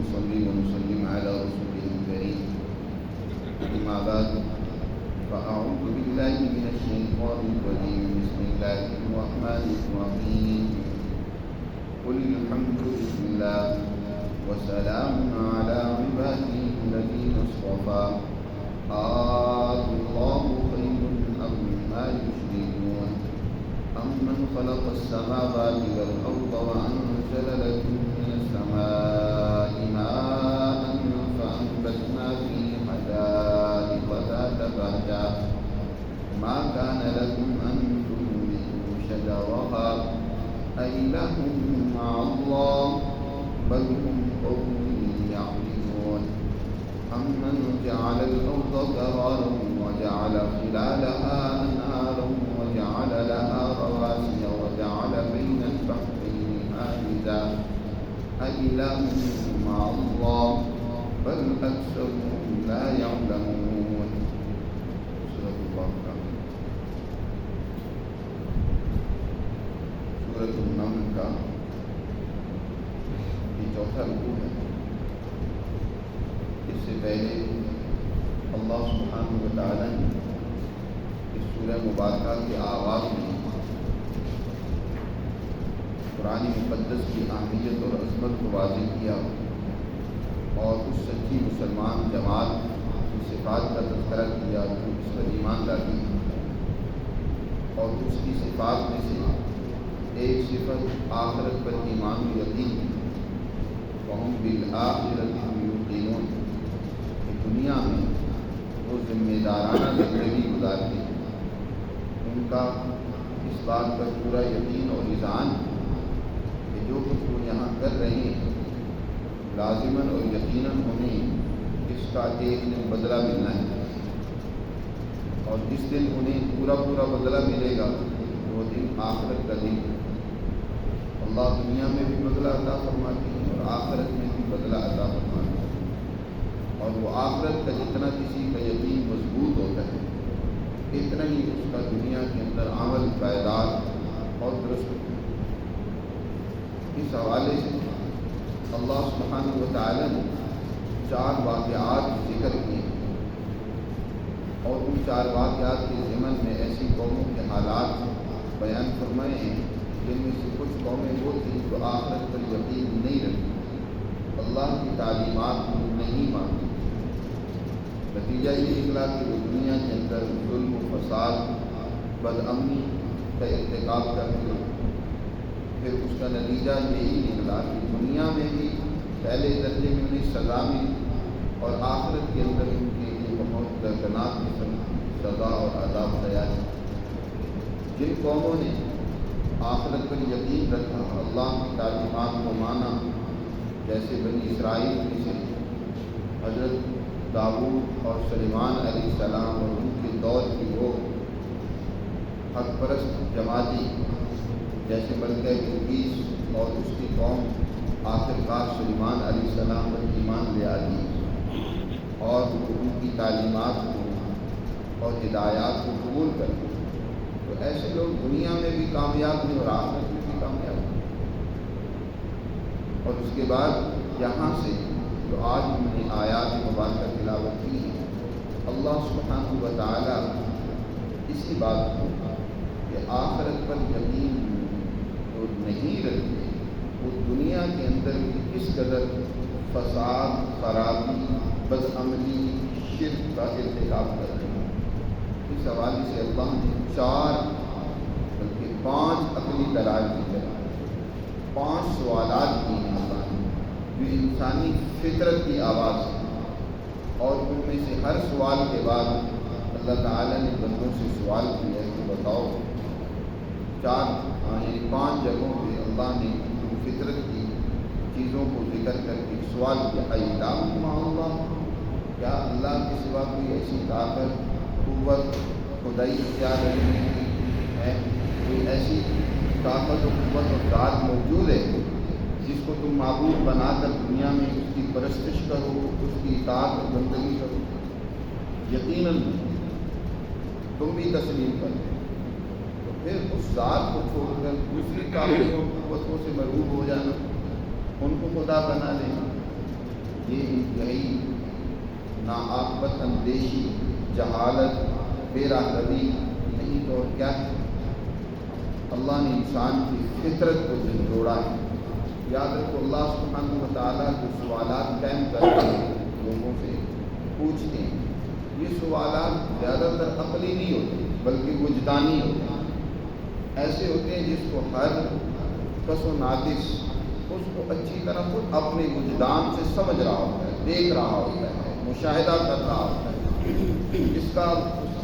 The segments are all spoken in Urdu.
ونصلي ونسلم على رسوله الكريم. أما بعد فأعوذ بالله من الشيطان الرجيم. بسم الله الرحمن الرحيم. قل الحمد لله وسلام على عباده الذين اصطفى. الله خير عما يشركون. أمن خلق السماوات والأرض وأنزل لكم من السماء ماء فأنبتنا فيه حدائق ذات بهجة ما كان لكم أن تنبتوا شجرها أإله مع الله بل هم قوم يعدلون. أمن جعل الأرض قرارا وجعل خلالها أنهارا وجعل لها رواسي وجعل بين البحرين حاجزا أإله مع الله بل أكثرهم لا يعلمون. سورة البقرة. سورة النمل کا یہ چوتھا رکوع ہے. اس سے پہلے اللہ سبحانہ و تعالی نے اس سورہ مبارکہ کے آغاز میں قرآن مقدس کی اہمیت اور عظمت کو واضح کیا اور اس سچی مسلمان جماعت کی صفات کا تذکرہ کیا جو اس پر ایمان لاتی ہے. اور اس کی صفات میں سے ایک صفت آخرت پر ایمان و یقین ہے. وَهُمْ بِالْآخِرَةِ هُمْ يُوقِنُونَ. دنیا میں وہ ذمہ دارانہ زندگی گزارتے ہیں. ان کا اس بات پر پورا یقین اور اذعان کہ جو کچھ وہ یہاں کر رہے ہیں لازماً اور یقیناً انہیں اس کا ایک دن بدلہ ملنا ہے. اور جس دن انہیں پورا بدلہ ملے گا وہ دن آخرت کا دن. اللہ دنیا میں بھی بدلہ عطا فرماتے ہیں اور آخرت میں بھی بدلہ عطا فرماتے ہیں. اور وہ آخرت کا جتنا کسی کا یقین مضبوط ہوتا ہے اتنا ہی اس کا دنیا کے اندر عمل پائیدار اور درست ہوتا ہے. اس حوالے سے اللہ سبحانہ و تعالی نے 4 واقعات ذکر کیے اور ان 4 واقعات کے ضمن میں ایسی قوموں کے حالات بیان فرمائے ہیں جن میں سے کچھ قومیں وہ تھیں جو آخرت پر یقین نہیں رکھتی, اللہ کی تعلیمات کو نہیں مانتی. نتیجہ یہ نکلا کہ وہ دنیا کے اندر ظلم و فساد بد امنی کا ارتکاب کرتے ہیں. پھر اس کا نتیجہ یہی نکلا کہ دنیا میں بھی پہلے درجے میں انہیں سزا ملی اور آخرت کے اندر ان کے لیے بہت دردناک قسم سزا اور عذاب تیار ہے. جن قوموں نے آخرت پر یقین رکھا, اللہ کی تعلیمات کو مانا, جیسے بنی اسرائیل میں سے حضرت داؤد اور سلیمان علیہ السلام اور ان کے دور کی وہ حق پرست جماعتی جیسے ملکہ بلقیس اور اس کی قوم آخرکار سلیمان علیہ السلام پر ایمان لے آتی اور ان کی تعلیمات کو اور ہدایات کو قبول کرتے. تو ایسے لوگ دنیا میں بھی کامیاب ہیں اور آخرت میں بھی کامیاب ہیں. اور اس کے بعد یہاں سے جو آج ہم نے آیات مبارکہ تلاوت کی ہے, اللہ سبحانہ و تعالی اسی بات کو کہ آخرت پر یقین جو نہیں رکھتے وہ دنیا کے اندر کس قدر فساد, خرابی, بد عملی, شرک کا ارتکاب کر رہے ہیں. اس حوالے سے اللہ نے 4 بلکہ 5 عقلی دلائل ذکر ہیں, 5 سوالات کی ہیں اللہ نے جو انسانی فطرت کی آواز ہے. اور ان میں سے ہر سوال کے بعد اللہ تعالیٰ نے بندوں سے سوال کیا ہے کہ بتاؤ 5 جگہوں پہ اللہ نے فطرت کی چیزوں کو ذکر کر کے سوال کیا, اِلٰہٌ مع اللہ, کیا اللہ کے سوا کوئی ایسی طاقت, قوت, خدائی اختیار رکھنے کی ہے, کوئی ایسی طاقت و قوت اور ذات موجود ہے جس کو تم معبود بنا کر دنیا میں اس کی پرستش کرو, اس کی اطاعت اور بندگی کرو؟ یقیناً تم بھی تسلیم کرو. تو پھر اس ذات کو چھوڑ کر دوسری طاقتوں قوتوں سے مرغوب ہو جانا, ان کو خدا بنا لینا, یہ انتہائی ناعاقبت اندیشی، جہالت، بے راہبری نہیں تو اور کیا ہے؟ اللہ نے انسان کی فطرت کو جھنجھوڑا ہے۔ یاد رکھو، اللہ سبحانہ و تعالیٰ جو سوالات قائم کرتے ہیں، لوگوں سے پوچھتے ہیں، یہ سوالات زیادہ تر عقلی نہیں ہوتے بلکہ وجدانی ہوتے ہیں۔ ایسے ہوتے ہیں جس کو ہر کس و ناقص اس کو اچھی طرح خود اپنے وجدان سے سمجھ رہا ہوتا ہے، دیکھ رہا ہوتا ہے، مشاہدہ کر رہا ہوتا ہے، اس کا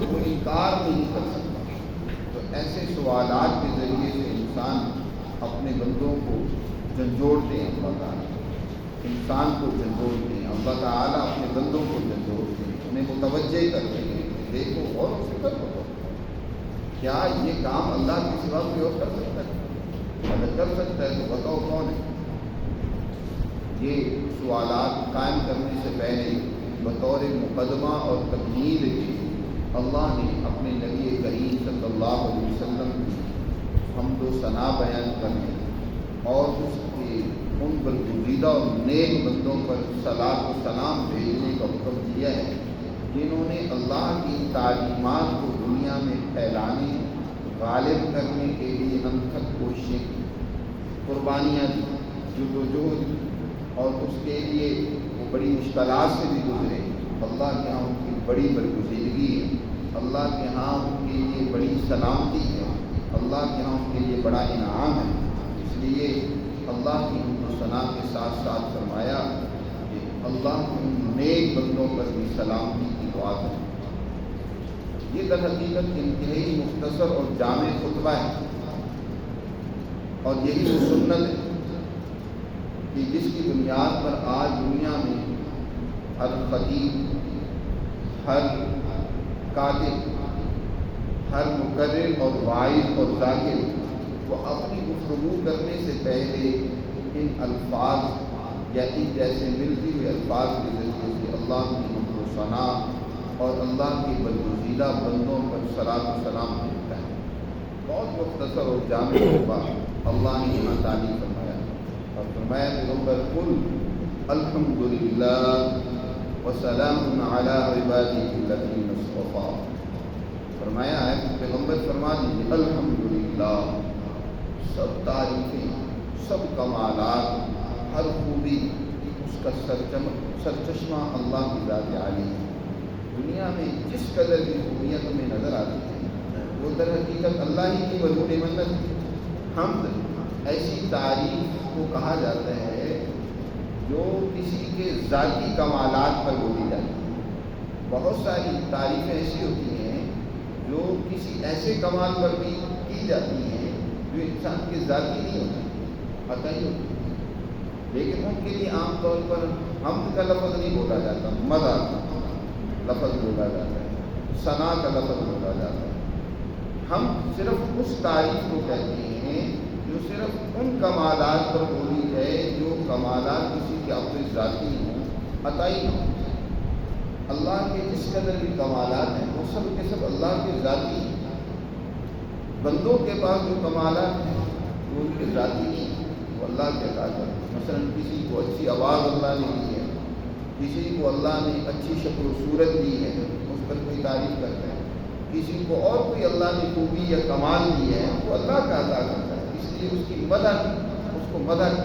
وہ انکار نہیں کر سکتا۔ تو ایسے سوالات کے ذریعے سے انسان اپنے بندوں کو جھنجھوڑتے ہیں، اللہ تعالیٰ انسان کو جھنجھوڑتے ہیں، اللہ تعالیٰ اپنے بندوں کو جھنجھوڑتے ہیں، انہیں متوجہ کرتے ہیں، دیکھو اور فکر کرو، کیا یہ کام اللہ کے سوا کوئی اور کر سکتا ہے؟ اگر کر سکتا ہے تو بتاؤ کون ہے؟ یہ سوالات قائم کرنے سے پہلے بطور مقدمہ اور تمہید کے اللہ نے اپنے نبی کریم صلی اللہ علیہ وسلم کی حمد و ثنا بیان کرنے اور اس کے ان برگزیدہ اور نیک بندوں پر صلاۃ و سلام بھیجنے کا حکم دیا ہے، جنہوں نے اللہ کی تعلیمات کو دنیا میں پھیلانے، غالب کرنے کے لیے انتھک کوششیں کی، قربانیاں دی، جدوجہد، اور اس کے لیے وہ بڑی مشکلات سے بھی گزرے۔ اللہ کے ہاں ان کی بڑی برگزیدگی ہے، اللہ کے ہاں ان کے لیے بڑی سلامتی ہے، اللہ کے ہاں ان کے لیے بڑا انعام ہے۔ اس لیے اللہ کی حمد و ثنا کے ساتھ ساتھ فرمایا کہ اللہ کے ان نیک بندوں پر بھی سلامتی کی دعا ہے۔ یہ در حقیقت انتہائی مختصر اور جامع خطبہ ہے، اور یہی وہ سنت ہے کہ جس کی بنیاد پر آج دنیا میں ہر خطیب، ہر کاتب، ہر مقرر اور واعظ اور ذاکر وہ اپنی گفتگو کرنے سے پہلے ان الفاظ یا ان جیسے ملتی ہوئے الفاظ کے ذریعے سے اللہ کی حمد و ثنا اور اللہ کے برگزیدہ بندوں پر صلاۃ و سلام بھیجتا ہے۔ بہت مختصر اور جامع خطبہ اللہ نے یہاں تعلیم فرمایا، اور فرمایا پیغمبر قل الحمدللہ وسلام علی عبادہ الذین اصطفیٰ، فرمایا ہے پیغمبر فرما دیجیے الحمدللہ، سب تعریفیں، سب کمالات، ہر خوبی اس کا سرچشمہ اللہ کی ذات عالی ہے۔ دنیا میں جس قدر کی خوبیاں تمہیں نظر آتی ہیں وہ در حقیقت اللہ ہی کی وجود منت ہے۔ حمد ایسی تعریف کو کہا جاتا ہے جو کسی کے ذاتی کمالات پر بولی جاتی ہے۔ بہت ساری تعریفیں ایسی ہوتی ہیں جو کسی ایسے کمال پر بھی کی جاتی ہیں جو انسان کے ذاتی نہیں ہوتی، عطائی ہوتی ہے، لیکن ان کے لیے عام طور پر حمد کا لفظ نہیں بولا جاتا، مدح کا لفظ بولا جاتا ہے، ثنا کا لفظ بولا جاتا ہے۔ ہم صرف اس تعریف کو کہتے ہیں جو صرف ان کمالات پر بولی جائے جو کمالات کسی کے اپنے ذاتی ہوں، عطائی ہوں۔ اللہ کے جس قدر بھی کمالات ہیں وہ سب کے سب اللہ کے ذاتی ہیں۔ بندوں کے پاس جو کمالات ہیں وہ ان کے ذاتی نہیں ہیں، وہ اللہ کے عطا کرتے ہیں۔ مثلا کسی کو اچھی آواز اللہ نے دی ہے، کسی کو اللہ نے اچھی شکل و صورت دی ہے، اس پر کوئی تعریف کرتا ہے، کسی کو اور کوئی اللہ نے خوبی یا کمال دی ہے وہ اللہ کا عطا کرتا ہے، اس لیے اس کی مدح، اس کو مدح،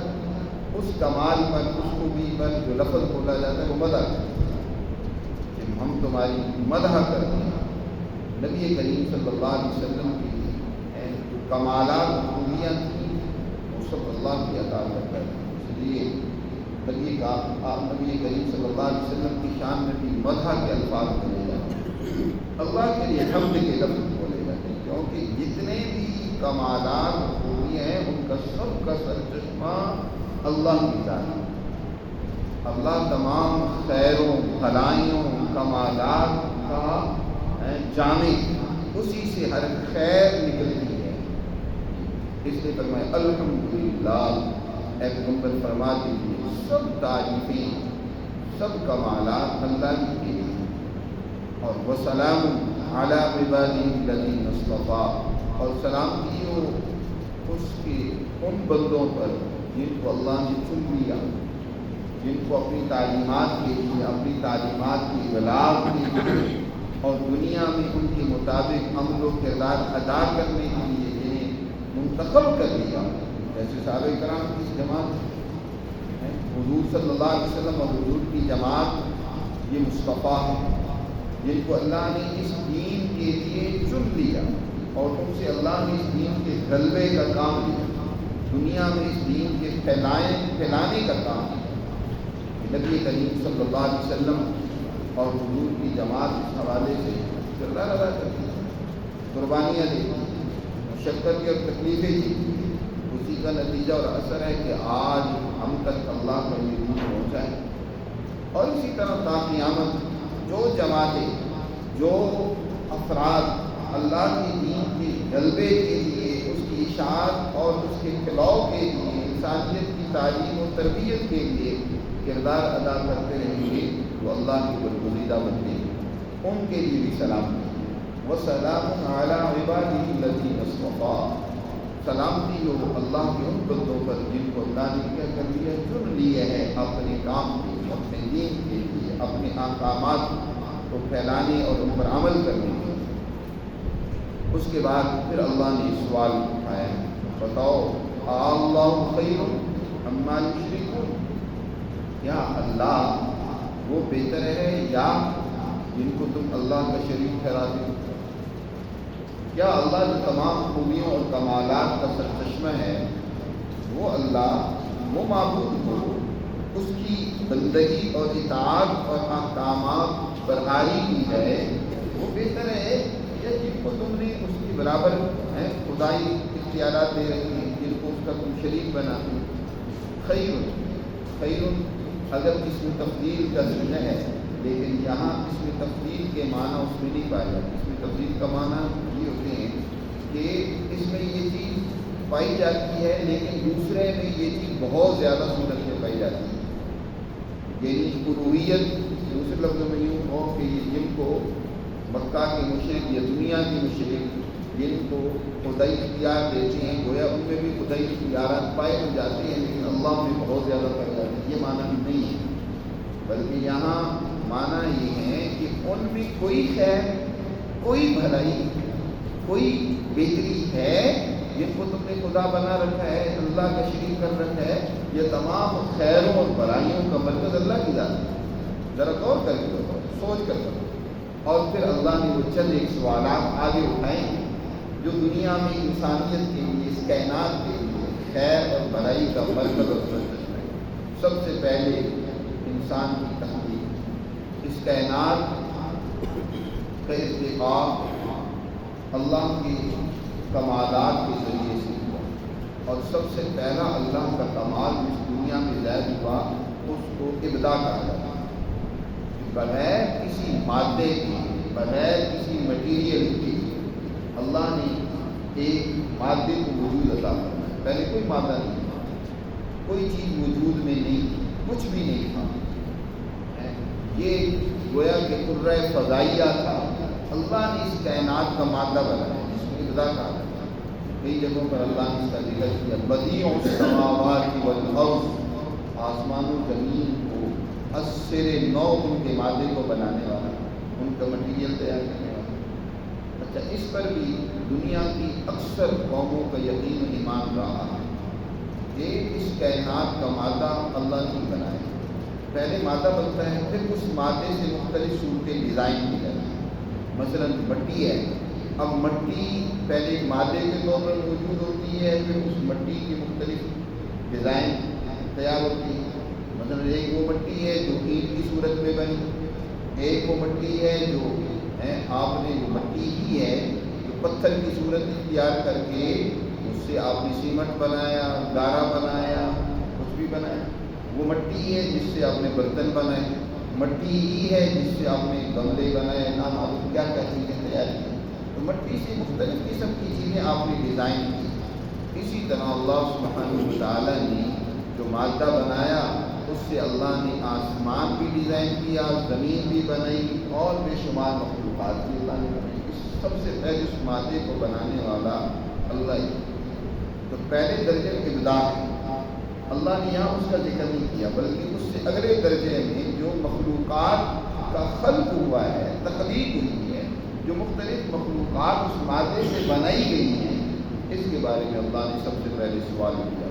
اس کمال پر، اس خوبی پر جو لفظ بولا جاتا ہے وہ مدح ہے۔ جب ہم تمہاری مدح کرتے ہیں نبی کریم صلی اللہ علیہ وسلم کی جو کمالات خوبیاں تھیں وہ سب اللہ کی عطا کرتا ہے، اس لیے نبی کریم صلی اللہ علیہ وسلم کی شان میں بھی مدح کے الفاظ بولے جاتے ہیں، اللہ کے لیے حمد کے لفظ بولے جاتے ہیں، کیونکہ جتنے بھی کمالات خوبیاں ہیں ان کا سب کا سرچشمہ اللہ کی ذات ہے۔ اللہ تمام خیروں، بھلائیوں، کمالات کا جامع، اسی سے ہر خیر نکلتی ہے۔ اس لیے فرمایا الحمدللہ، اے پیغمبر فرما دیجیے سب تعریفیں، سب کمالات اللہ کے لیے، اور وسلام علی عبادہ الذین اصطفیٰ، اور سلامتی ہو اس کے ان بندوں پر جن کو اللہ نے چن لیا، جن کو اپنی تعلیمات کے لیے، اپنی تعلیمات کی ابلاغ کے لیے اور دنیا میں ان کے مطابق عمل و کردار ادا کرنے کے لیے جنہیں منتخب کر لیا، جیسے صحابہ کرام کی اس جماعت ہے، حضور صلی اللہ علیہ وسلم اور حضور کی جماعت یہ مصطفیٰ ہے، جن کو اللہ نے اس دین کے لیے چن لیا اور ان سے اللہ نے اس دین کے غلبے کا کام لیا، دنیا میں اس دین کے پھیلانے کا کام لیا۔ نبی کریم صلی اللہ علیہ وسلم اور حضور کی جماعت اس حوالے سے کردار ادا کرتی ہے، قربانیاں دیتی ہیں، مشقت اور تکلیفیں دی، اسی کا نتیجہ اور اثر ہے کہ آج ہم تک اللہ کا یہ دین پہنچا ہے۔ اور اسی طرح تا قیامت جو جماعتیں، جو افراد اللہ کے دین کے غلبے کے لیے، اس کی اشاعت اور اس کے پھیلاؤ کے لیے، انسانیت کی تعلیم و تربیت کے لیے کردار ادا کرتے رہیں گے، وہ اللہ کی برگزیدہ بنتے ہیں، ان کے لیے بھی سلام وسلام علی عبادہ الذین اصطفیٰ، سلامتی ہو اللہ کے ان بندوں پر جن کو اللہ نے کیا کر لیا، چن لیے ہے اپنے کام کے لیے، اپنے دین کے لیے، اپنے احکامات کو پھیلانے اور ان پر عمل کرنے کے لیے۔ اس کے بعد پھر اللہ نے سوال اٹھایا، بتاؤ اللہ خیر عما یشرکون، کیا اللہ وہ بہتر ہے یا جن کو تم اللہ کا شریک ٹھہراتے ہو؟ کیا اللہ جو تمام خوبیوں اور کمالات کا سرچشمہ ہے، وہ اللہ، وہ معبود ہو، اس کی بندگی اور اطاعت اور احکامات برحاری کی ہے، وہ بہتر ہے یا جن کو تم نے اس کی برابر خدائی اختیارات دے رہی ہیں، جن کو اس کا تم شریک بناتے ہو؟ خیر اگر اس میں تفضیل کا ذکر ہے، لیکن یہاں اس میں تفضیل کے معنی اس میں نہیں پائے جاتے۔ اس میں تفضیل کا معنی یہ ہوتے ہیں کہ اس میں یہ چیز پائی جاتی ہے لیکن دوسرے میں یہ چیز بہت زیادہ صورت میں پائی جاتی ہے، یعنی الوہیت دوسرے لفظوں میں یوں ہو کہ جن کو مکہ کے مشرک یا دنیا کے مشرک جن کو خدائی اختیار دیتے ہیں، گویا ان میں بھی خدائی اختیارات پائے تو جاتے ہیں لیکن اللہ میں بہت زیادہ پائے جاتے ہیں، یہ معنی نہیں ہے، بلکہ یہاں معنی یہ ہے کہ ان میں کوئی خیر، کوئی بھلائی، کوئی بہتری ہے، جن کو تم نے خدا بنا رکھا ہے، اللہ کا شریک کر رکھا ہے، یہ تمام خیروں اور بھلائیوں کا مرکز اللہ کی ذات ہے۔ ذرا غور کر کے سوچ کر کرو۔ اور پھر اللہ نے وہ چند ایک سوالات آگے اٹھائے ہیں جو دنیا میں انسانیت کے لیے، اس کائنات کے لیے خیر اور بھلائی کا مرکز اور سرچشمہ ہے۔ سب سے پہلے انسان کی تخلیق، اس کائنات کا ارتقاء اللہ کے کمالات کے ذریعے سے ہوا، اور سب سے پہلا اللہ کا کمال اس دنیا میں ظاہر ہوا، اس کو ابدا کہا جاتا ہے۔ بغیر کسی مادے کے، بغیر کسی مٹیریل کے اللہ نے ایک مادے کو وجود عطا کرنا، پہلے کوئی مادہ نہیں تھا، کوئی چیز وجود میں نہیں تھی، کچھ بھی نہیں تھا، یہ گویا کہ قرہ فضائیہ تھا، اللہ نے اس کائنات کا مادہ بنایا جس کو ابدا کہا جاتا ہے۔ کئی جگہوں پر اللہ نے اس کا ذکر کیا، بدیع السماوات والارض، آسمان و زمین کو اثر نو ان کے مادے کو بنانے والا، ان کا مٹیریل تیار کرنے والا۔ اچھا، اس پر بھی دنیا کی اکثر قوموں کا یقین و ایمان رہا ہے کہ اس کائنات کا مادہ اللہ نے بنایا، پہلے مادہ بنتا ہے، پھر اس مادے سے مختلف صورتیں ڈیزائن کی جاتی ہیں۔ مثلا مٹی ہے، اب مٹی پہلے ایک مادے کے طور پر موجود ہوتی ہے، پھر اس مٹی کی مختلف ڈیزائن تیار ہوتی ہے۔ مثلا ایک وہ مٹی ہے جو اینٹ کی صورت میں بنی، ایک وہ مٹی ہے جو آپ نے وہ مٹی ہی ہے جو پتھر کی صورت اختیار کر کے اس سے آپ نے سیمنٹ بنایا، گارا بنایا، کچھ بھی بنایا۔ وہ مٹی ہے جس سے آپ نے برتن بنائے، مٹی ہی ہے جس سے آپ نے گملے بنائے، نام آپ کیا کیا چیزیں تیار کی۔ تو مٹی سے مختلف قسم کی چیزیں آپ نے ڈیزائن کی۔ اسی طرح اللہ سبحانہ و تعالیٰ نے جو مادہ بنایا اس سے اللہ نے آسمان بھی ڈیزائن کیا، زمین بھی بنائی، اور بے شمار مخلوقات بھی اللہ نے بنائی۔ سب سے پہلے اس مادے کو بنانے والا اللہ ہی۔ تو پہلے درجے ابداع ہے، اللہ نے یہاں اس کا ذکر نہیں کیا، بلکہ اس سے اگلے درجے میں جو مخلوقات کا خلق ہوا ہے، تخلیق ہوئی ہے، جو مختلف مخلوقات اس مادے سے بنائی گئی ہیں، اس کے بارے میں اللہ نے سب سے پہلے سوال کیا،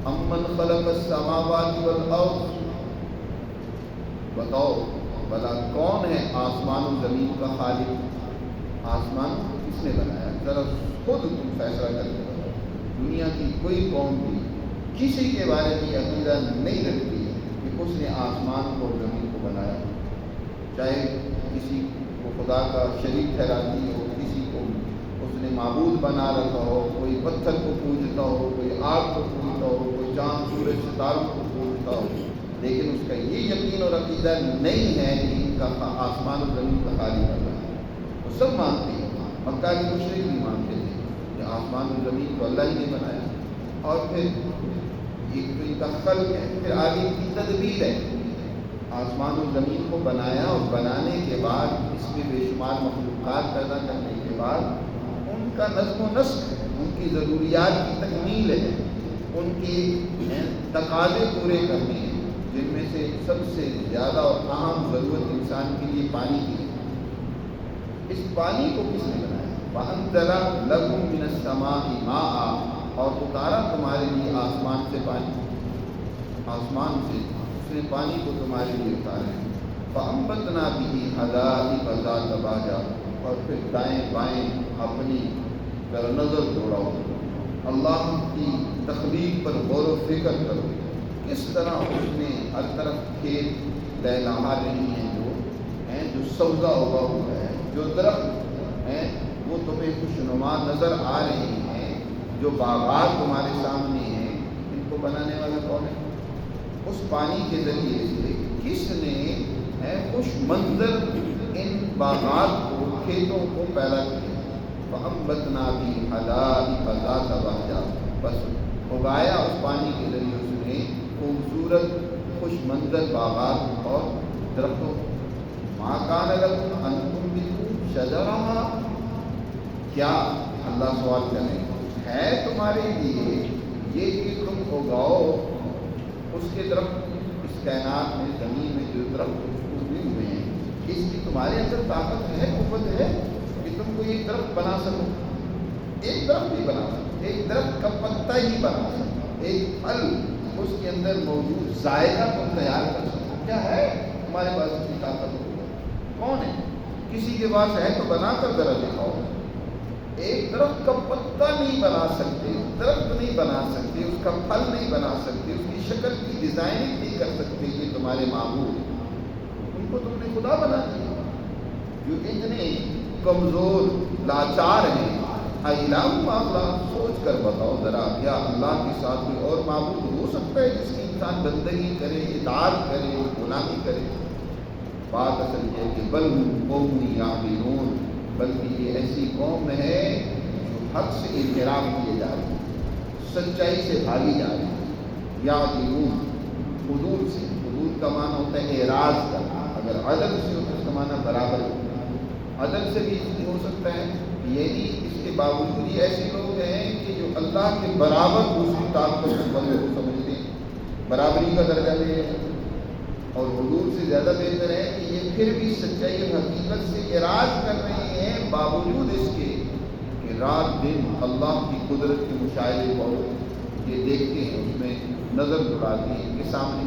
امن خلق السماوات والارض، بتاؤ بھلا کون ہے آسمان و زمین کا خالق؟ آسمان کو کس نے بنایا؟ ذرا خود تم فیصلہ کر کے بتاؤ۔ دنیا کی کوئی قوم بھی کسی کے بارے میں یہ عقیدہ نہیں رکھتی کہ اس نے آسمان کو اور زمین کو بنایا، چاہے کسی کو خدا کا شریک ٹھہراتی ہو، کسی کو اس نے معبود بنا رکھا ہو، کوئی پتھر کو پوجتا ہو، کوئی آگ کو پوجتا ہو، کوئی چاند سورج ستاروں کو پوجتا ہو، لیکن اس کا یہ یقین اور عقیدہ نہیں ہے کہ ان کا آسمان و زمین کا خالق اللہ ہے۔ وہ سب مانتے ہیں، مکہ کے مشرک بھی مانتے تھے کہ آسمان و زمین کو اللہ ہی نے بنایا، اور پھر یہ تو ان کا خلق ہے، پھر آگے کی تدبیر ہے۔ آسمان و زمین کو بنایا اور بنانے کے بعد اس میں بے شمار مخلوقات پیدا کرنے کے بعد ان کا نظم و نسق ہے، ان کی ضروریات کی تکمیل ہے، ان کی تقاضے پورے کرنے ہیں، جن میں سے سب سے زیادہ اور اہم ضرورت انسان کے لیے پانی کی ہے۔ اس پانی کو کس نے بنایا؟ وَأَنزَلَ لَكُم مِّنَ السَّمَاءِ مَاءً، اور اتارا تمہارے لیے آسمان سے پانی، آسمان سے اس نے پانی کو تمہارے لیے اتارا ہے۔ فَأَنبَتْنَا بِهِ حَدَائِقَ ذَاتَ بَهْجَةٍ، اور پھر دائیں بائیں اپنی ذرا نظر دوڑاؤ، اللہ کی تخلیق پر غور و فکر کرو، کس طرح اس نے ہر طرف کھیت لہلہا رہی ہیں، جو سبزہ اگا ہوا ہے، جو درخت ہیں وہ تمہیں خوشنما نظر آ رہے ہیں، جو باغات تمہارے سامنے ہیں، ان کو بنانے والا کون ہے؟ اس پانی کے ذریعے سے کس نے خوش منظر ان باغات کو، کھیتوں کو پیدا کیا؟ فَأَنبَتْنَا بِهِ حَدَائِقَ ذَاتَ بَهْجَةٍ، بس اگایا اس پانی کے ذریعے اس نے خوبصورت خوش منظر باغات اور درختوں۔ مَا كَانَ لَكُمْ أَن تُنبِتُوا شَجَرَهَا، کیا اللہ سوال کریں ہے تمہارے لیے یہ کہ تم اگاؤ اس کے درخت؟ اس کائنات میں، زمین میں جو درخت اگے ہوئے ہیں، اس کی تمہارے اندر طاقت ہے، قوت ہے کہ تم کو ایک درخت بنا سکو؟ ایک درخت نہیں بنا سکتے، ایک درخت کا پتا ہی بنا سکتے، ایک پھل اس کے اندر موجود ذائقہ تم تیار کر سکو؟ کیا ہے تمہارے پاس اتنی طاقت؟ کون ہے؟ کسی کے پاس ہے تو بنا کر ذرا دکھاؤ۔ ایک درخت کا پتا نہیں بنا سکتے، درخت نہیں بنا سکتے، اس کا پھل نہیں بنا سکتے، اس کی شکل کی ڈیزائننگ نہیں کر سکتے، یہ تمہارے معبود، ان کو تم نے خدا بنا دیا، جو اتنے کمزور لاچار ہیں۔ الہ معاملہ سوچ کر بتاؤ ذرا، کیا اللہ کے ساتھ کوئی اور معبود ہو سکتا ہے جس کی انسان بندگی کرے، اطاعت کرے، غلامی کرے؟ بات اصل یہ ہے کہ بل ہم قوم یعدلون، بلکہ یہ ایسی قوم ہے جو حق سے انحراف کیے جا رہی ہے، سچائی سے بھاگی جا رہی ہے۔ یعدلون، حدود سے، حدود کا معنی ہوتا ہے اعراض کرنا، اگر عدل سے ہو تو اس کا معنی برابر ہو، عدل سے بھی ہو سکتا ہے، یعنی اس کے باوجود یہ ایسے لوگ ہیں کہ جو اللہ کے برابر دوسری طاقتوں کو بندے کو سمجھتے ہیں، برابری کا درجہ دے ہیں، اور حدود سے زیادہ بہتر ہے کہ یہ پھر بھی سچائی اور حقیقت سے اعراض کر رہے ہیں، باوجود اس کے کہ رات دن اللہ کی قدرت کے مشاہدے کو یہ دیکھتے ہیں، اس میں نظر دوڑاتے ہیں کہ سامنے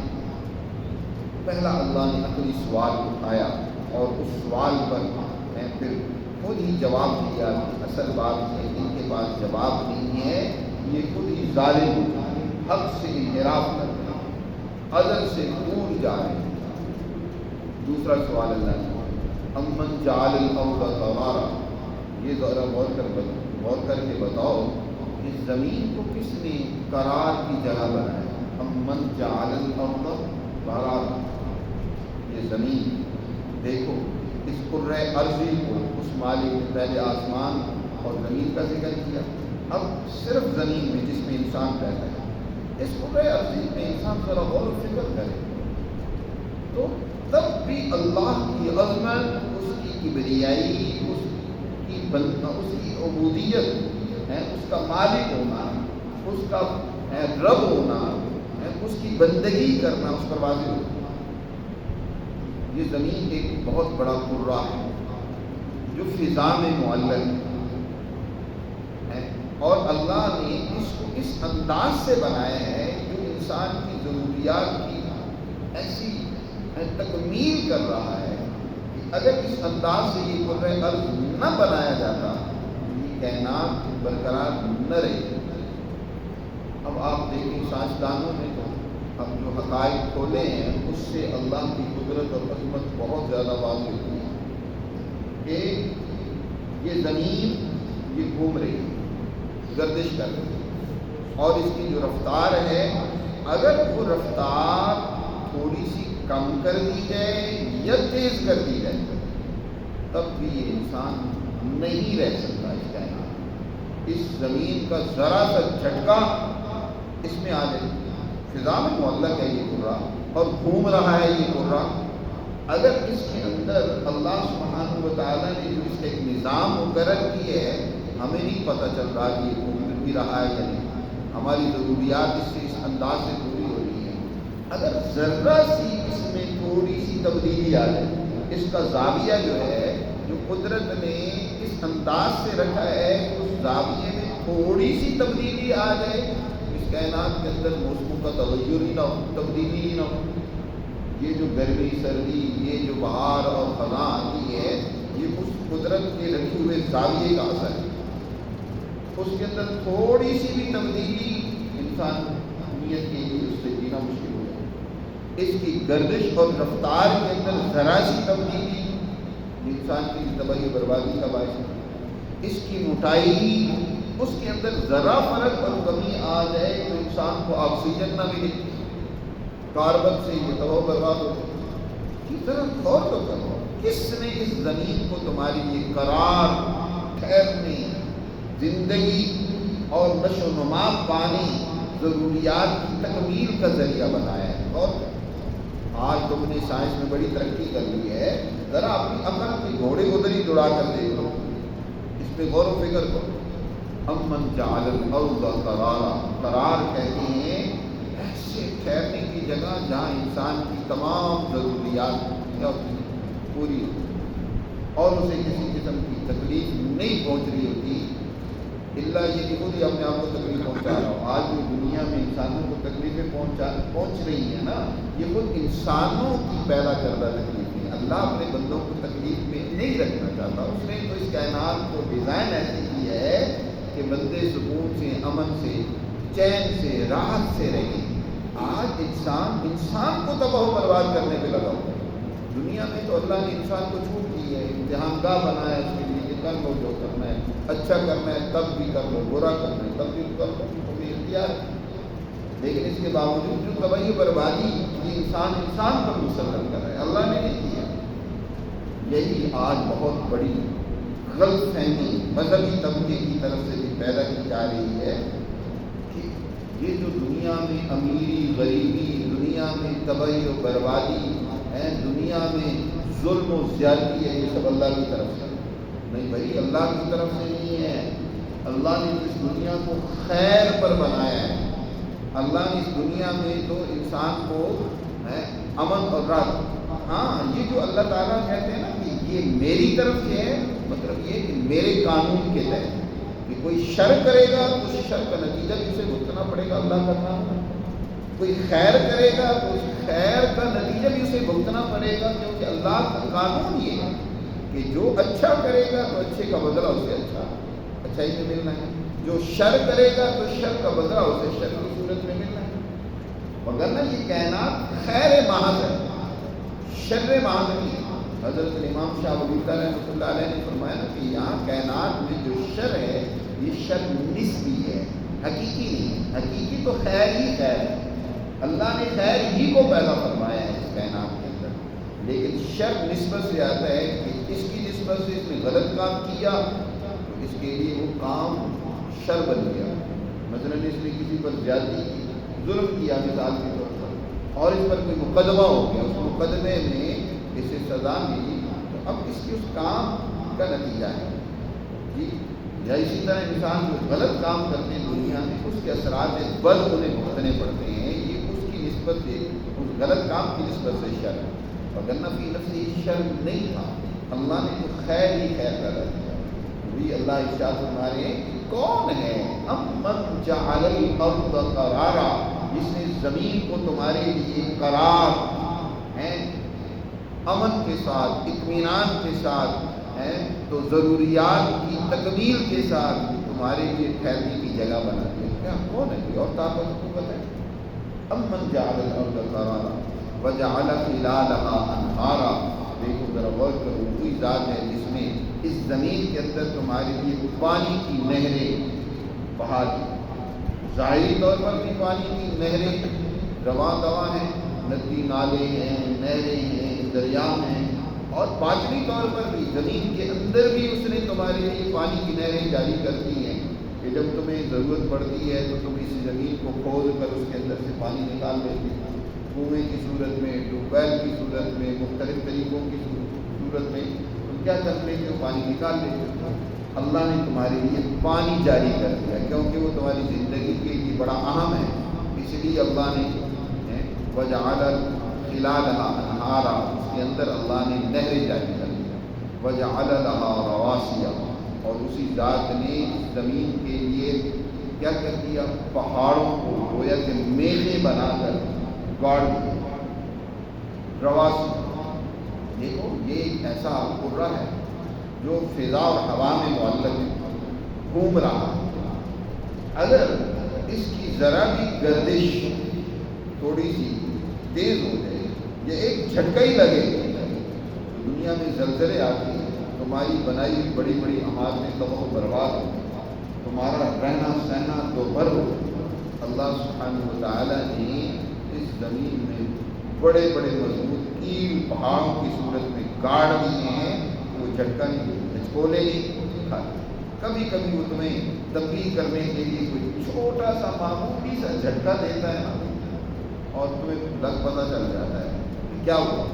پہلا اللہ نے عقلی سوال اٹھایا اور اس سوال پر میں پھر خود ہی جواب دیا کہ اصل بات ہے ان کے پاس جواب نہیں ہے، یہ خود ہی ظالم، حق سے انحراف کر رہے ہیں، عدل سے دور جا رہے ہیں۔ دوسرا سوال اللہ نے، امن جعل الارض قرارا، یہ ذرا غور کر کے بتاؤ اس زمین کو کس نے قرار کی جگہ بنایا؟ امن جعل الارض قرارا، یہ زمین دیکھو، اس کرۂ ارضی کو اس مالک نے پہلے آسمان اور زمین کا ذکر کیا، اب صرف زمین میں جس میں انسان رہتا ہے، اس کرۂ ارضی میں انسان ذرا غور و فکر کرے تو تب بھی اللہ کی عظمت، اس کی کبریائی، اس کی عبودیت ہے، اس کا مالک ہونا، اس کا رب ہونا، اس کی بندگی کرنا اس پر واجب ہوتا ہے۔ یہ زمین ایک بہت بڑا قرہ ہے جو فضا میں معلق ہے، اور اللہ نے اس کو اس انداز سے بنایا ہے جو انسان کی ضروریات کی ایسی تکمیل کر رہا ہے کہ اگر اس انداز سے یہ قرہ ارض نہ بنایا جاتا یہ کائنات برقرار نہ رہی۔ اب آپ دیکھیں سائنسدانوں نے تو اب جو حقائق کھولے ہیں اس سے اللہ کی قدرت اور عظمت بہت زیادہ واضح ہوئی ہے کہ یہ زمین یہ گھوم رہی ہے، گردش کر رہی ہے، اور اس کی جو رفتار ہے اگر وہ رفتار تھوڑی سی کم کر دی جائے یا تیز کر دی جائے تب بھی یہ انسان نہیں رہ سکتا اس کائنات۔ اس زمین کا ذرا سا جھٹکا اس میں آ جائے، فضا میں معلق ہے یہ قرہ اور گھوم رہا ہے یہ قرہ، اگر اس کے اندر اللہ سبحانہ و تعالیٰ نے جو اس کا ایک نظام مقرر کیے ہے ہمیں نہیں پتہ چل رہا کہ یہ گھوم بھی رہا ہے یا نہیں، ہماری ضروریات اس سے اس انداز سے پوری ہو رہی ہیں، اگر ذرا سی اس میں تھوڑی سی تبدیلی آ جائے، اس کا زاویہ جو ہے جو قدرت نے اس انداز سے رکھا ہے اس زاویے میں تھوڑی سی تبدیلی آ جائے، اس کائنات کے اندر موسموں کا تغیر ہی نہ ہو، تبدیلی ہی نہ ہو، یہ جو گرمی سردی یہ جو بہار اور خزاں آتی ہے یہ اس قدرت کے رکھے ہوئے زاویے کا اثر ہے، اس کے اندر تھوڑی سی بھی تبدیلی انسان نیت کے لیے اس سے جینا مشکل ہو جائے، اس کی گردش اور رفتار کے اندر ذرا سی تبدیلی انسان کی تباہی و بربادی کا باعث ہے، اس کی موٹائی اس کے اندر ذرا فرق اور کمی آ جائے تو انسان کو آکسیجن نہ ملے، کاربن سے یہ تباہ برباد ہو جائے۔ کس طرح غور تو کرو، کس نے اس زمین کو تمہاری لیے قرار ٹھہرنے زندگی اور نشو و نما پانی ضروریات کی تکمیل کا ذریعہ بنایا ہے؟ اور آج تم نے سائنس میں بڑی ترقی کر لی ہے، ذرا اپنی عقل کے گھوڑے ادھر ہی دوڑا کر دیکھ لو، اس پہ غور و فکر کرو۔ امن جعل الارض قرارا، قرار کہتے ہیں ایسے ٹھہرنے کی جگہ جہاں انسان کی تمام ضروریات پوری ہو اور اسے کسی قسم کی تکلیف نہیں پہنچ رہی ہوتی، الا یہ کہ خود ہی اپنے آپ کو تکلیف پہنچا رہا ہو۔ آج جو دنیا میں انسانوں کو تکلیفیں پہنچ رہی ہیں نا، یہ خود انسانوں کی پیدا کردہ تکلیفیں ہیں۔ اللہ اپنے بندوں کو تکلیف میں نہیں رکھنا چاہتا، اس نے تو اس کائنات کو ڈیزائن ایسی کی ہے کہ بندے سکون سے، امن سے، چین سے، راحت سے رہیں۔ آج انسان کو تباہ و برباد کرنے پہ لگا ہوا ہے۔ دنیا میں تو اللہ نے انسان کو چھوٹ دی ہے، امتحان گاہ بنایا ہے اس کے لیے کہ کر لو جو کرنا ہے، اچھا کرنا ہے تب بھی کر لو، برا کرنا ہے تب بھی کر لو، تمہیں اختیار ہے۔ لیکن اس کے باوجود جو تباہی و بربادی یہ انسان پر مسلط کر رہا ہے، اللہ نے نہیں کیا۔ یہی آج بہت بڑی غلط فہمی مذہبی طبقے کی طرف سے بھی پیدا کی جا رہی ہے کہ یہ جو دنیا میں امیری غریبی، دنیا میں تباہی و بربادی ہے، دنیا میں ظلم و زیادتی ہے، یہ سب اللہ کی طرف سے نہیں بھائی، اللہ کی طرف سے نہیں ہے۔ اللہ نے اس دنیا کو خیر پر بنایا ہے، اللہ نے اس دنیا میں تو انسان کو امن اور راحت۔ ہاں یہ جو اللہ تعالیٰ کہتے ہیں نا کہ یہ میری طرف سے ہے، مطلب یہ کہ میرے قانون کے تحت کہ کوئی شر کرے گا تو اس شر کا نتیجہ بھی اسے بھگتنا پڑے گا، اللہ کا قانون۔ کوئی خیر کرے گا تو اس خیر کا نتیجہ بھی اسے بھگتنا پڑے گا، کیونکہ اللہ کا قانون یہ ہے کہ جو اچھا کرے گا تو اچھے کا بدلہ اسے اچھائی میں ملنا ہے، جو شر کرے گا تو شر کا بدلہ اسے شر کی صورت میں ملنا ہے۔ وگرنہ یہ کائنات خیر محض ہے، شر محض نہیں ہے۔ حضرت امام شاہ ولی اللہ رحمۃ اللہ علیہ نے فرمایا نا کہ یہاں کائنات میں جو شر ہے یہ شر نسبی ہے، حقیقی نہیں ہے۔ حقیقی تو خیر ہی خیر ہے، اللہ نے خیر ہی کو پیدا فرمایا ہے اس کائنات کے اندر، لیکن شر نسبت سے آتا ہے کہ اس کی نسبت سے اس نے غلط کام کیا تو اس کے لیے وہ کام شر بن گیا۔ مثلاً اس نے کسی پر زیادتی کی، ظلم کیا مثال کے طور پر، اور اس پر کوئی مقدمہ ہو گیا، اس مقدمے میں اسے سزا ملی تو اب اس کے اس کام کا نتیجہ ہے جی۔ یا اسی طرح انسان جو غلط کام کرتے ہیں دنیا میں اس کے اثرات بد انہیں بھگتنے پڑتے ہیں، یہ اس نسبت سے، اس غلط کام کی نسبت سے شر ہے، وگرنہ فی نفسی شر نہیں تھا، اللہ نے تو خیر ہی خیر پیدا کیا۔ بھی اللہ ارشاد فرما رہے ہیں کہ کون ہے امن جعل الارض قرارا، جس نے زمین کو تمہارے لیے قرار ہے، امن کے ساتھ، اطمینان کے ساتھ ہے، تو ضروریات کی تکمیل کے ساتھ تمہارے لیے ٹھہرنے کی جگہ بنا دی۔ کیا کون ہے؟ کوئی اور طاقت قوت ہے؟ امن جعل الارض قرارا وجعل خلالها انہارا، دیکھو ذرا غور کرو، وہی ذات ہے جس نے اس زمین کے اندر تمہارے لیے پانی کی نہریں بہا دی، ظاہری طور پر بھی پانی کی نہریں رواں دواں ہیں، ندی نالے ہیں، نہریں ہیں، دریا ہیں، اور باطنی طور پر بھی زمین کے اندر بھی اس نے تمہارے لیے پانی کی نہریں جاری کر دی ہیں کہ جب تمہیں ضرورت پڑتی ہے تو تم اس زمین کو کھود کر اس کے اندر سے پانی نکال لیتے ہو، کنویں کی صورت میں، ٹیوب ویل کی صورت میں، مختلف طریقوں کی صورت میں تم کیا کر لیتے ہو؟ پانی نکال لیتے ہو۔ اللہ نے تمہارے لیے پانی جاری کر دیا کیونکہ وہ تمہاری زندگی کے لیے بڑا اہم ہے، اس لیے اللہ نے وجعل خلالها انہارا، اس کے اندر اللہ نے نہریں جاری کر دیا، وجعل لها رواسیا، اور اسی ذات نے اس زمین کے لیے کیا کر دیا؟ پہاڑوں کو گویا کہ میخیں بنا کر گاڑ دیا۔ رواسی، دیکھو یہ ایک ایسا قرہ ہے جو فضا اور ہوا میں معلق ہے، گھوم رہا ہے، اگر اس کی ذرا بھی گردش تھوڑی سی تیز ہو جائے یا ایک جھٹکا ہی لگے تو دنیا میں زلزلے آتے ہیں، تمہاری بنائی ہوئی بڑی بڑی عمارتیں تباہ و برباد ہو، تمہارا رہنا سہنا دوبھر ہو۔ اللہ سبحانہ و تعالیٰ نے اس زمین میں بڑے بڑے مضبوط کیل پہاڑوں کی صورت میں گاڑ دیے ہیں، وہ جھٹکا نہیں، جھچکولے نہیں کھاتے۔ کبھی کبھی وہ تمہیں تبلیغ کرنے کے لیے کوئی چھوٹا سا معمولی سا جھٹکا دیتا ہے اور تمہیں لگ پتہ چل جاتا ہے کہ کیا ہوا۔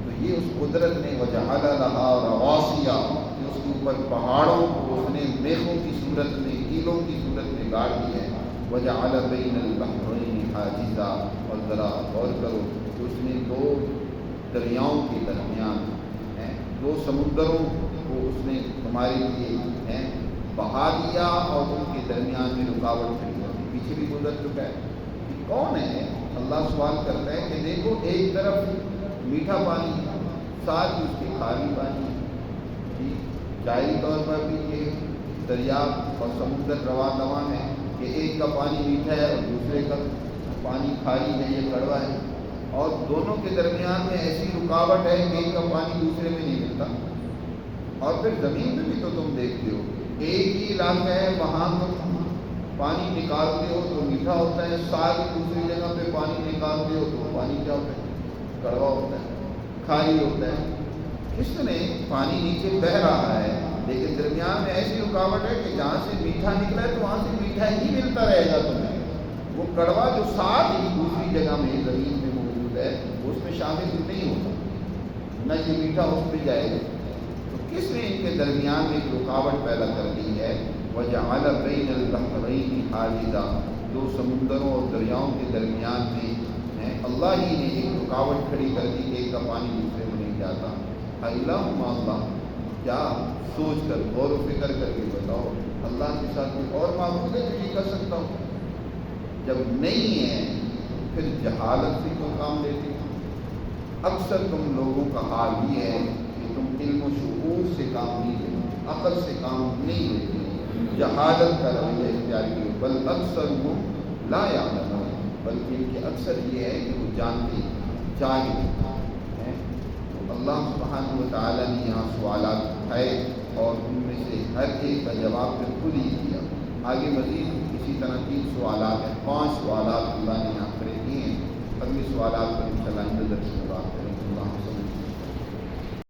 تو یہ اس قدرت نے وجعل لها رواسیا، اس کے اوپر پہاڑوں کو اس نے میخوں کی صورت میں، کیلوں کی صورت میں گاڑ دیا ہے۔ وجعل بین البحرین حاجزا، اور ذرا غور کرو کہ اس نے دو دریاؤں کے درمیان، دو سمندروں کو اس نے تمہارے لیے بہا دیا اور ان کے درمیان میں رکاوٹ کھڑی کر دی۔ پیچھے بھی گزر چکا ہے کہ کون ہے؟ اللہ سوال کرتا ہے کہ دیکھو ایک طرف میٹھا پانی، ساتھ ہی اس کے کھاری پانی، ظاہری طور پر بھی یہ دریا اور سمندر رواں دواں ہے کہ ایک کا پانی میٹھا ہے اور دوسرے کا پانی کھاری ہے، یہ کڑوا ہے، اور دونوں کے درمیان میں ایسی رکاوٹ ہے کہ ایک کا پانی دوسرے میں نہیں ملتا۔ اور پھر زمین میں بھی تو تم دیکھتے ہو، ایک ہی علاقہ ہے وہاں تم پانی نکالتے ہو تو میٹھا ہوتا ہے، ساتھ ہی دوسری جگہ پہ پانی نکالتے ہو تو پانی کیا ہوتا ہے؟ کڑوا ہوتا ہے، کھاری ہوتا ہے۔ کس نے پانی نیچے بہہ رہا ہے لیکن درمیان میں ایسی رکاوٹ ہے کہ جہاں سے میٹھا نکلا ہے تو وہاں سے میٹھا ہی ملتا رہے گا تمہیں، وہ کڑوا جو ساتھ ہی دوسری جگہ میں زمین میں موجود ہے اس میں شامل نہیں ہوتا، نہ یہ میٹھا اس پہ جائے گا۔ تو کس نے ان کے درمیان میں ایک رکاوٹ پیدا کر دی ہے؟ وجعل بین البحرین حاجزا، دو سمندروں اور دریاؤں کے درمیان میں اللہ ہی نے ایک رکاوٹ کھڑی کر دی کہ ایک کا پانی دوسرے میں نہیں جاتا۔ الہ مع اللہ، کیا سوچ کر غور و فکر کر کے بتاؤ اللہ کے ساتھ کوئی اور معبود ہے جو یہ کر سکتا ہوں؟ جب نہیں ہے پھر جہالت سے کیوں کام لیتے ہیں؟ اکثر تم لوگوں کا حال یہ ہے کہ تم علم و شعور سے کام نہیں لیتے، عقل سے کام نہیں لیتے، جہالت کا رویہ اختیار کیے، بل اکثر لا یعلمون، بلکہ ان کے اکثر یہ ہے کہ وہ جانتے جاہل ہیں۔ تو اللہ سبحانہ و تعالیٰ نے یہاں سوالات اٹھائے اور ان میں سے ہر ایک کا جواب پھر خود ہی دیا۔ آگے مزید اسی طرح 3 سوالات ہیں، 5 سوالات اللہ نے یہاں کھڑے کیے ہیں۔ اگلے سوالات پر انشاءاللہ درس میں بات کریں گے۔ اللہ